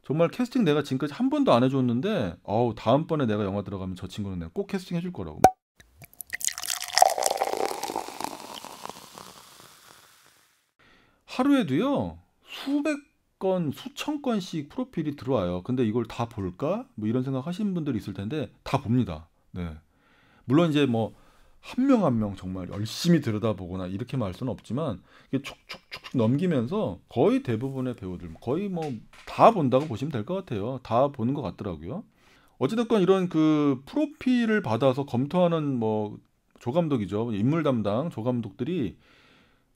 정말 캐스팅 내가 지금까지 한 번도 안 해줬는데 다음번에 내가 영화 들어가면 저 친구는 내가 꼭 캐스팅 해줄 거라고. 하루에도요 수백 건 수천 건씩 프로필이 들어와요. 근데 이걸 다 볼까? 뭐 이런 생각 하시는 분들이 있을 텐데 다 봅니다. 네. 물론 이제 뭐 한 명 한 명 정말 열심히 들여다보거나 이렇게 말할 수는 없지만 이게 축축축축 넘기면서 거의 대부분의 배우들 거의 뭐 다 본다고 보시면 될 것 같아요. 다 보는 것 같더라고요. 어찌됐건 이런 그 프로필을 받아서 검토하는 뭐 조감독이죠. 인물 담당 조감독들이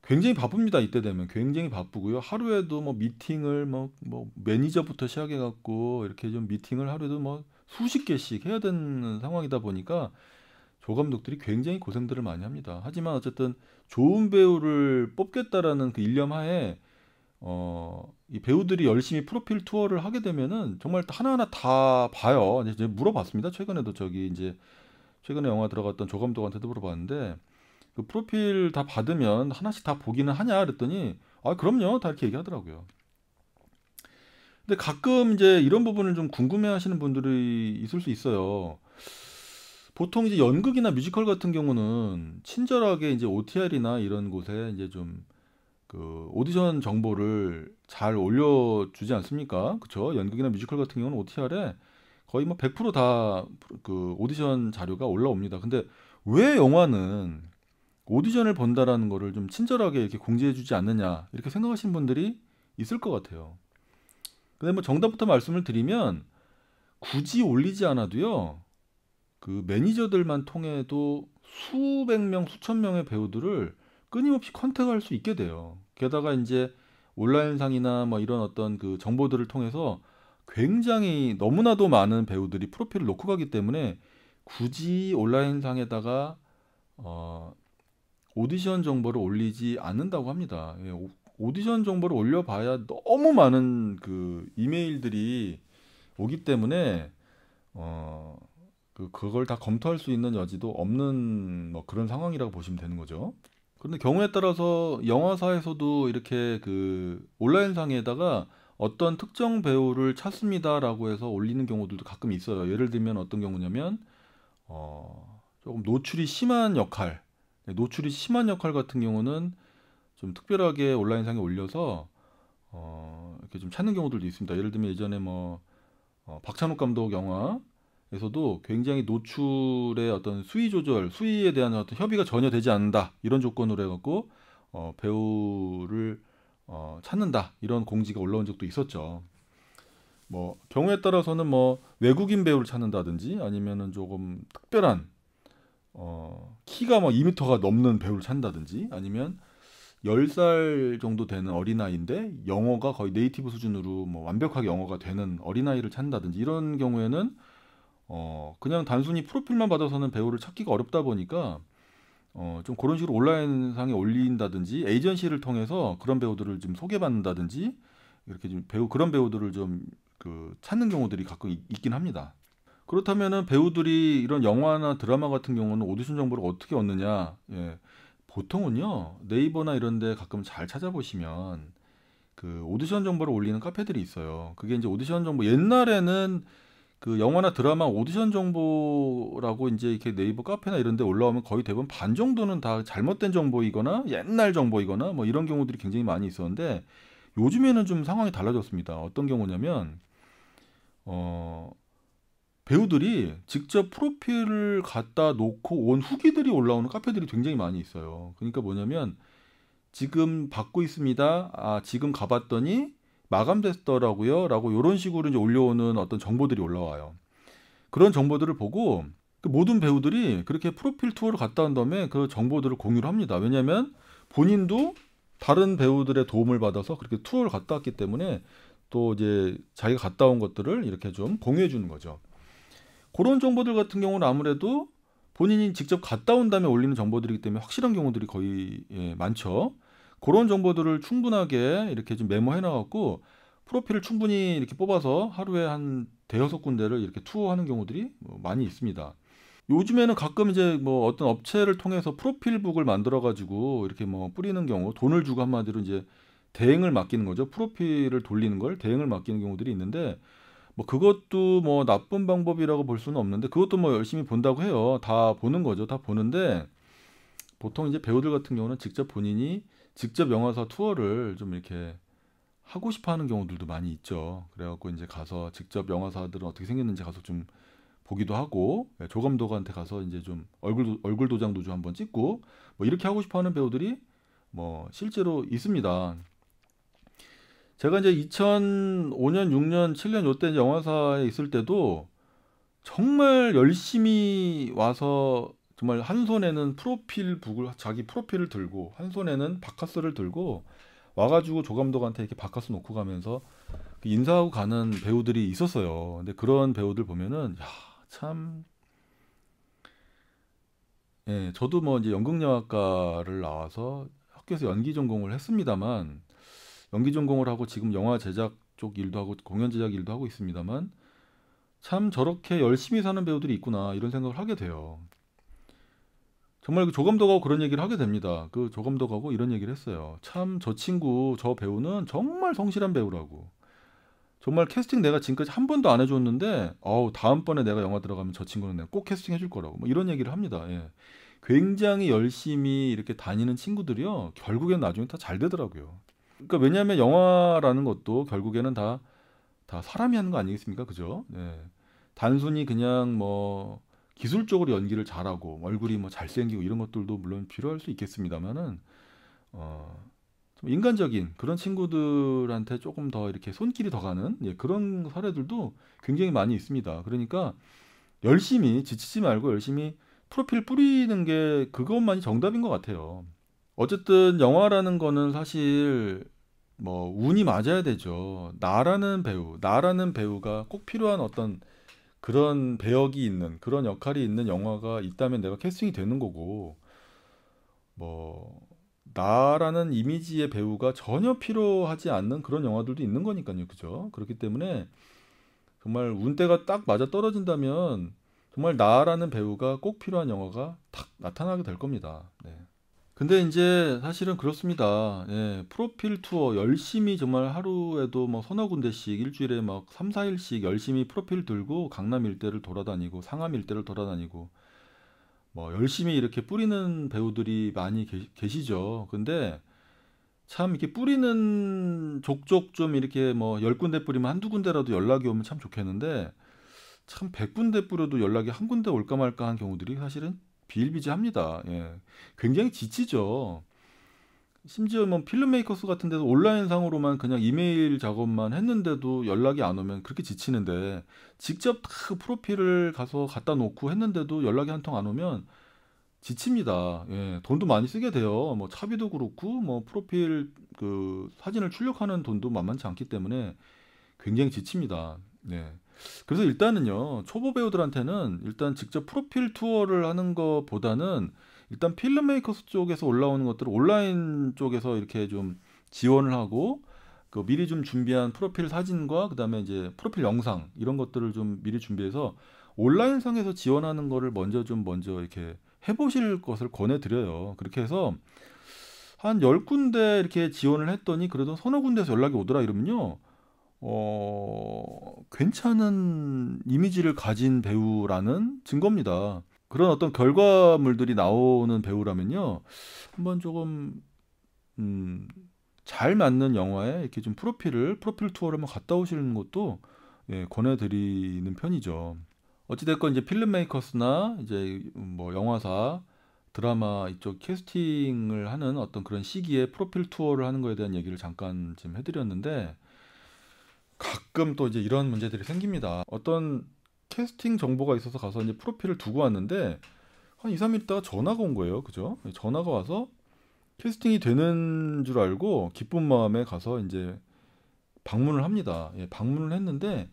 굉장히 바쁩니다. 이때 되면 굉장히 바쁘고요. 하루에도 뭐 미팅을 뭐 매니저부터 시작해 갖고 이렇게 좀 미팅을 하루에도 뭐 수십 개씩 해야 되는 상황이다 보니까 조감독들이 굉장히 고생들을 많이 합니다. 하지만 어쨌든 좋은 배우를 뽑겠다라는 그 일념 하에 이 배우들이 열심히 프로필 투어를 하게 되면은 정말 하나하나 다 봐요. 이제 물어봤습니다. 최근에도 저기 이제 최근에 영화 들어갔던 조감독한테도 물어봤는데 그 프로필 다 받으면 하나씩 다 보기는 하냐 그랬더니 아 그럼요 다 이렇게 얘기하더라고요. 근데 가끔 이제 이런 부분을 좀 궁금해하시는 분들이 있을 수 있어요. 보통 이제 연극이나 뮤지컬 같은 경우는 친절하게 이제 OTR이나 이런 곳에 이제 좀 그 오디션 정보를 잘 올려주지 않습니까? 그쵸? 연극이나 뮤지컬 같은 경우는 OTR에 거의 뭐 100%다 그 오디션 자료가 올라옵니다. 근데 왜 영화는 오디션을 본다라는 거를 좀 친절하게 이렇게 공지해주지 않느냐 이렇게 생각하시는 분들이 있을 것 같아요. 근데 뭐 정답부터 말씀을 드리면 굳이 올리지 않아도요. 그 매니저들만 통해도 수백 명, 수천 명의 배우들을 끊임없이 컨택할 수 있게 돼요. 게다가 이제 온라인상이나 뭐 이런 어떤 그 정보들을 통해서 굉장히 너무나도 많은 배우들이 프로필을 놓고 가기 때문에 굳이 온라인상에다가 어, 오디션 정보를 올리지 않는다고 합니다. 예, 오디션 정보를 올려봐야 너무 많은 그 이메일들이 오기 때문에 어, 그걸 다 검토할 수 있는 여지도 없는 뭐 그런 상황이라고 보시면 되는 거죠. 그런데 경우에 따라서 영화사에서도 이렇게 그 온라인상에다가 어떤 특정 배우를 찾습니다라고 해서 올리는 경우들도 가끔 있어요. 예를 들면 어떤 경우냐면 조금 노출이 심한 역할, 네, 노출이 심한 역할 같은 경우는 좀 특별하게 온라인상에 올려서 이렇게 좀 찾는 경우들도 있습니다. 예를 들면 예전에 뭐 박찬욱 감독 영화에서도 굉장히 노출의 어떤 수위 조절, 수위에 대한 어떤 협의가 전혀 되지 않는다 이런 조건으로 해갖고 배우를 찾는다 이런 공지가 올라온 적도 있었죠. 뭐 경우에 따라서는 뭐 외국인 배우를 찾는다든지 아니면은 조금 특별한 키가 뭐 2m가 넘는 배우를 찾는다든지 아니면 10살 정도 되는 어린아이인데 영어가 거의 네이티브 수준으로 뭐 완벽하게 영어가 되는 어린아이를 찾는다든지 이런 경우에는 그냥 단순히 프로필만 받아서는 배우를 찾기가 어렵다 보니까 좀 그런 식으로 온라인상에 올린다든지 에이전시를 통해서 그런 배우들을 좀 소개받는다든지 이렇게 좀 그런 배우들을 좀 그 찾는 경우들이 가끔 있긴 합니다. 그렇다면은 배우들이 이런 영화나 드라마 같은 경우는 오디션 정보를 어떻게 얻느냐? 예. 보통은요. 네이버나 이런 데 가끔 잘 찾아보시면 그 오디션 정보를 올리는 카페들이 있어요. 그게 이제 오디션 정보 옛날에는 그 영화나 드라마 오디션 정보라고 이제 이렇게 네이버 카페나 이런 데 올라오면 거의 대부분 반 정도는 다 잘못된 정보이거나 옛날 정보이거나 뭐 이런 경우들이 굉장히 많이 있었는데 요즘에는 좀 상황이 달라졌습니다. 어떤 경우냐면 어 배우들이 직접 프로필을 갖다 놓고 온 후기들이 올라오는 카페들이 굉장히 많이 있어요. 그러니까 뭐냐면 지금 받고 있습니다. 아, 지금 가봤더니 마감됐더라고요. 라고 이런 식으로 이제 올려오는 어떤 정보들이 올라와요. 그런 정보들을 보고 그 모든 배우들이 그렇게 프로필 투어를 갔다 온 다음에 그 정보들을 공유를 합니다. 왜냐하면 본인도 다른 배우들의 도움을 받아서 그렇게 투어를 갔다 왔기 때문에 또 이제 자기가 갔다 온 것들을 이렇게 좀 공유해 주는 거죠. 그런 정보들 같은 경우는 아무래도 본인이 직접 갔다 온 다음에 올리는 정보들이기 때문에 확실한 경우들이 거의 많죠. 그런 정보들을 충분하게 이렇게 좀 메모해 놔갖고 프로필을 충분히 이렇게 뽑아서 하루에 한 대여섯 군데를 이렇게 투어하는 경우들이 많이 있습니다. 요즘에는 가끔 이제 뭐 어떤 업체를 통해서 프로필북을 만들어 가지고 이렇게 뭐 뿌리는 경우 돈을 주고 한마디로 이제 대행을 맡기는 거죠. 프로필을 돌리는 걸 대행을 맡기는 경우들이 있는데 뭐 그것도 뭐 나쁜 방법이라고 볼 수는 없는데 그것도 뭐 열심히 본다고 해요. 다 보는 거죠. 다 보는데 보통 이제 배우들 같은 경우는 직접 본인이 직접 영화사 투어를 좀 이렇게 하고 싶어 하는 경우들도 많이 있죠. 그래갖고 이제 가서 직접 영화사들은 어떻게 생겼는지 가서 좀 보기도 하고 조감독한테 가서 이제 좀 얼굴 도장도 좀 한번 찍고 뭐 이렇게 하고 싶어 하는 배우들이 뭐 실제로 있습니다. 제가 이제 2005년, 6년, 7년 요때 영화사에 있을 때도 정말 열심히 와서 정말 한 손에는 프로필북을 자기 프로필을 들고 한 손에는 바카스를 들고 와가지고 조감독한테 이렇게 바카스 놓고 가면서 그 인사하고 가는 배우들이 있었어요. 근데 그런 배우들 보면은 야, 참, 예, 저도 뭐 이제 연극영화과를 나와서 학교에서 연기 전공을 했습니다만 연기 전공을 하고 지금 영화 제작 쪽 일도 하고 공연 제작 일도 하고 있습니다만 참 저렇게 열심히 사는 배우들이 있구나 이런 생각을 하게 돼요. 정말 그 조감독하고 그런 얘기를 하게 됩니다. 그 조감독하고 이런 얘기를 했어요. 참 저 친구 저 배우는 정말 성실한 배우라고. 정말 캐스팅 내가 지금까지 한 번도 안 해줬는데 다음번에 내가 영화 들어가면 저 친구는 내가 꼭 캐스팅 해줄 거라고 뭐 이런 얘기를 합니다. 예. 굉장히 열심히 이렇게 다니는 친구들이요. 결국엔 나중에 다 잘 되더라고요. 그러니까 왜냐하면 영화라는 것도 결국에는 다 사람이 하는 거 아니겠습니까? 그죠? 예. 단순히 그냥 뭐 기술적으로 연기를 잘하고 얼굴이 뭐 잘생기고 이런 것들도 물론 필요할 수 있겠습니다만은 좀 인간적인 그런 친구들한테 조금 더 이렇게 손길이 더 가는 그런 사례들도 굉장히 많이 있습니다. 그러니까 열심히 지치지 말고 열심히 프로필 뿌리는 게 그것만이 정답인 것 같아요. 어쨌든 영화라는 거는 사실 뭐 운이 맞아야 되죠. 나라는 배우가 꼭 필요한 어떤 그런 배역이 있는 그런 역할이 있는 영화가 있다면 내가 캐스팅이 되는 거고 뭐 나라는 이미지의 배우가 전혀 필요하지 않는 그런 영화들도 있는 거니까요. 그죠? 그렇기 때문에 정말 운때가 딱 맞아 떨어진다면 정말 나라는 배우가 꼭 필요한 영화가 탁 나타나게 될 겁니다. 네. 근데 이제 사실은 그렇습니다. 예, 프로필 투어 열심히 정말 하루에도 뭐 서너 군데씩 일주일에 막 3, 4일씩 열심히 프로필 들고 강남 일대를 돌아다니고 상암 일대를 돌아다니고 뭐 열심히 이렇게 뿌리는 배우들이 많이 계시죠. 근데 참 이렇게 뿌리는 족족 좀 이렇게 뭐 10군데 뿌리면 한두 군데라도 연락이 오면 참 좋겠는데 참 100군데 뿌려도 연락이 한 군데 올까 말까 한 경우들이 사실은 비일비재합니다. 예. 굉장히 지치죠. 심지어 뭐 필름메이커스 같은 데서 온라인상으로만 그냥 이메일 작업만 했는데도 연락이 안 오면 그렇게 지치는데 직접 다 프로필을 가서 갖다 놓고 했는데도 연락이 한 통 안 오면 지칩니다. 예, 돈도 많이 쓰게 돼요. 뭐 차비도 그렇고 뭐 프로필 그 사진을 출력하는 돈도 만만치 않기 때문에 굉장히 지칩니다. 네. 그래서 일단은요, 초보 배우들한테는 일단 직접 프로필 투어를 하는 것보다는 일단 필름메이커스 쪽에서 올라오는 것들을 온라인 쪽에서 이렇게 좀 지원을 하고 그 미리 좀 준비한 프로필 사진과 그다음에 이제 프로필 영상 이런 것들을 좀 미리 준비해서 온라인상에서 지원하는 거를 먼저 이렇게 해보실 것을 권해드려요. 그렇게 해서 한 10군데 이렇게 지원을 했더니 그래도 서너 군데에서 연락이 오더라 이러면요. 괜찮은 이미지를 가진 배우라는 증거입니다. 그런 어떤 결과물들이 나오는 배우라면요. 한번 조금, 음, 잘 맞는 영화에 이렇게 좀 프로필 투어를 한번 갔다 오시는 것도 예, 권해드리는 편이죠. 어찌됐건 이제 필름메이커스나 이제 뭐 영화사, 드라마 이쪽 캐스팅을 하는 어떤 그런 시기에 프로필 투어를 하는 거에 대한 얘기를 잠깐 지금 해드렸는데 가끔 또 이제 이런 문제들이 생깁니다. 어떤 캐스팅 정보가 있어서 가서 이제 프로필을 두고 왔는데 한 2, 3일 있다가 전화가 온 거예요. 그죠? 전화가 와서 캐스팅이 되는 줄 알고 기쁜 마음에 가서 이제 방문을 합니다. 예, 방문을 했는데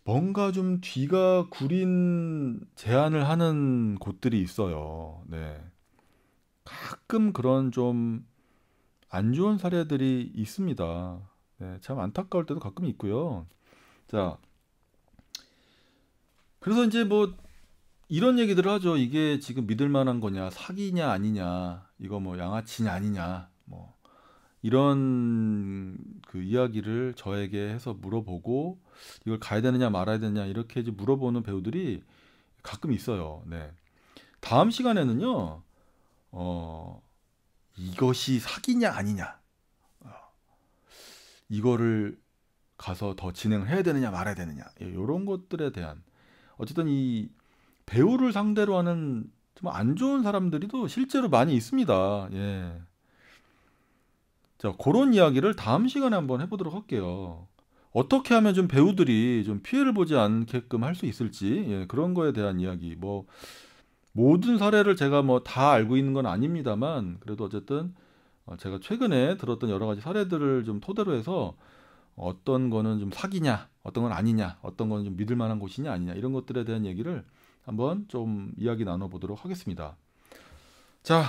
뭔가 좀 뒤가 구린 제안을 하는 곳들이 있어요. 네. 가끔 그런 좀 안 좋은 사례들이 있습니다. 네, 참 안타까울 때도 가끔 있고요. 자, 그래서 이제 뭐 이런 얘기들을 하죠. 이게 지금 믿을 만한 거냐, 사기냐 아니냐, 이거 뭐 양아치냐 아니냐, 뭐 이런 그 이야기를 저에게 해서 물어보고 이걸 가야 되느냐 말아야 되느냐 이렇게 이제 물어보는 배우들이 가끔 있어요. 네. 다음 시간에는요, 이것이 사기냐 아니냐, 이거를 가서 더 진행을 해야 되느냐 말아야 되느냐, 이런 것들에 대한, 어쨌든 이 배우를 상대로 하는 좀 안 좋은 사람들이 또 실제로 많이 있습니다. 예. 자, 그런 이야기를 다음 시간에 한번 해보도록 할게요. 어떻게 하면 좀 배우들이 좀 피해를 보지 않게끔 할 수 있을지, 예, 그런 거에 대한 이야기. 뭐 모든 사례를 제가 뭐 다 알고 있는 건 아닙니다만, 그래도 어쨌든 제가 최근에 들었던 여러 가지 사례들을 좀 토대로 해서 어떤 거는 좀 사기냐, 어떤 건 아니냐, 어떤 거는 좀 믿을 만한 곳이냐 아니냐, 이런 것들에 대한 얘기를 한번 좀 이야기 나눠보도록 하겠습니다. 자,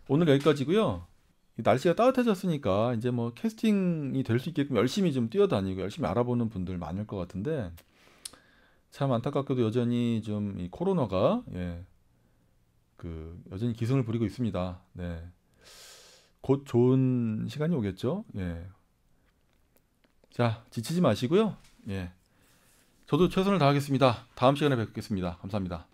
오늘 여기까지고요. 날씨가 따뜻해졌으니까 이제 뭐 캐스팅이 될 수 있게끔 열심히 좀 뛰어다니고 열심히 알아보는 분들 많을 것 같은데, 참 안타깝게도 여전히 좀 이 코로나가, 예, 그 여전히 기승을 부리고 있습니다. 네. 곧 좋은 시간이 오겠죠. 예. 자, 지치지 마시고요. 예. 저도 최선을 다하겠습니다. 다음 시간에 뵙겠습니다. 감사합니다.